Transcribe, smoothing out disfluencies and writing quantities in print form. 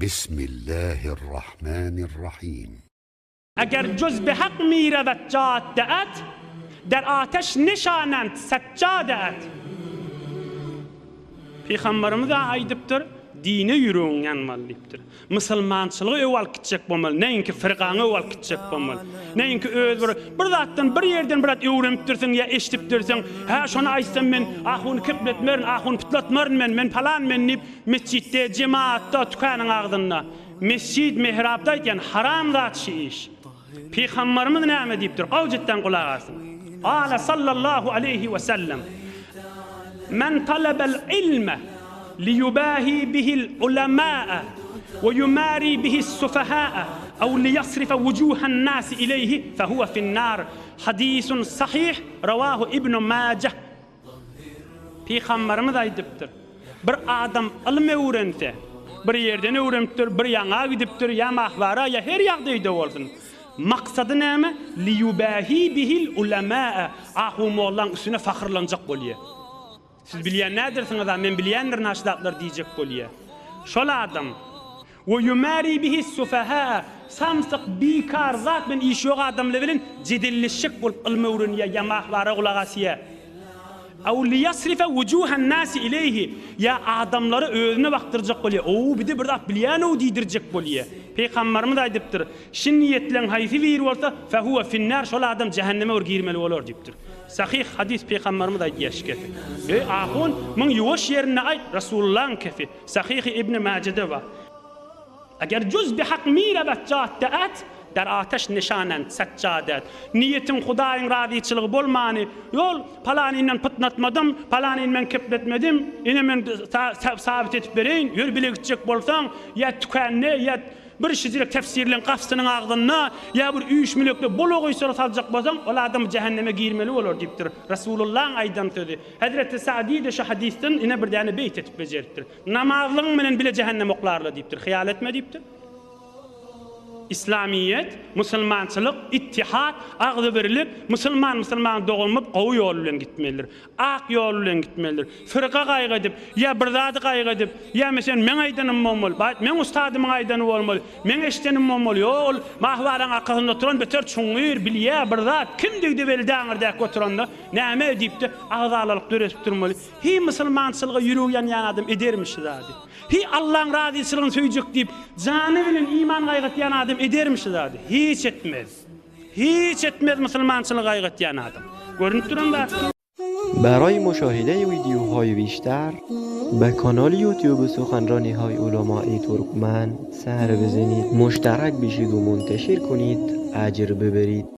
بسم الله الرحمن الرحیم. اگر جز به حق می رود جاده‌ات، در آتش نشانند سجاده‌ات. Peygamberimiz aydıptır, dine yürüyün yanmalıdır. Müslümançılığı evvel gidecek bolmalı, neyinki firqanı evvel gidecek bolmalı. Neyinki öz bir zattan bir yerden bir zat öwrenipdirsin ya eşitipdirsin. Ha şonu aýsam men ahun kibletmerin, ahun putlatmarin men falan men nip mesçitde, cemaatda, tükanyň agdynda. Mescid mihrabda eken haram zat şey iş. Peygamberimiz näme diýipdir? Gawjatdan kulak asyn. Ala sallallahu aleyhi ve sellem. من طلب العلم ليباهي به العلماء ويماري به السفهاء أو ليصرف وجوه الناس إليه فهو في النار. حديث صحيح رواه ابن ماجه. Peygamberimiz aydypdyr. Bir adam ilm öwrense, bir yerden öwrenipdir, bir ýaňa gidipdir, ya mahbara ya her ýagdaýda bolsun. Maksady näme? Liyubahi bihil ulema. Ahu mollan üstüne fahrlanjak bolýar. Siz bilýän nädirsiniz da men bilýändir naşdatlar diýjek bolýar. Şol adam we yumari bihi sufaha samsyk bikar zat men iş ýok adamlar bilen jedilleşik bolup ilmi öwrenýär ya mahbara gulak asýar. Aw liyasrifa wujuhan nas ilayhi ya adamları özüne baktırjak bolýar. O bir de bir zat bilýän o diýdirjek bolýar. Peygamberimiz aýdypdyr, şin niýetlen haýsy bir bolsa fa huwa finnar, şol adam cehenneme girmeli bolar diýipdir. Sahih hadis Peygamberimiz aýdýar. Ahun men ýuwaş ýerine aýt Rasulullah'ın kefi. Sahih İbn Mace'de var. Eger cüz bi hak mirabat jahtaat der ateş nişanen seccadet. Niyetim Hudaýyň razyçylygy bolmany. Yol palanynyň pytnatmadım, palanyny men kepletmedim. Ine men sabit etip bereýin. Ýör bile gitjek bolsaň ya tükänne ya bir şizirek tefsirlen gafsynyň agdyna ya bir 3 milekle bolo goýsara saljak bolsaň ol adam cehenneme girmeli bolar diýipdir. Rasulullah'ın aýdan sözi. Hazreti Sa'di de şu hadisten ine bir däne beýt etip bejeripdir. Namazlyň menen bile cehennem oklarla diýipdir. Hyýal etme diýipdir. İslamiyet, Müslümançılık, ittihat, agdy birlik, Müslüman dogulmap gowy ýol bilen gitmelidir. Ak ýol bilen gitmelidir. Firqa gaýga edip, ya bir zady gaýga edip, ya meselen men aýdanym bolmaly, men ustadymyň aýdany bolmaly, men eşdenim bolmaly. Ýol mahwaraň akylynda turan beter çuňyr bilýär bir zat kimdigdi beldaňyrda götürende näme diýipdi, agzalyk döresip durmaly. Hi Müslümançylyga ýürüýän adam edermiş zady. Hi Allah'ın razyçylygyny söýjek diýip jany bilen iman gaýgatýan adam edermiş zady. Hiç etmez. Hiç etmez Müslümançylygy gaýgatýan adam. Görünüp duranlar. برای مشاهده ویدیوهای بیشتر به کانال یوتیوب سخنرانی های علمای ترکمن سر بزنید، مشترک بشید و منتشر کنید، اجر ببرید.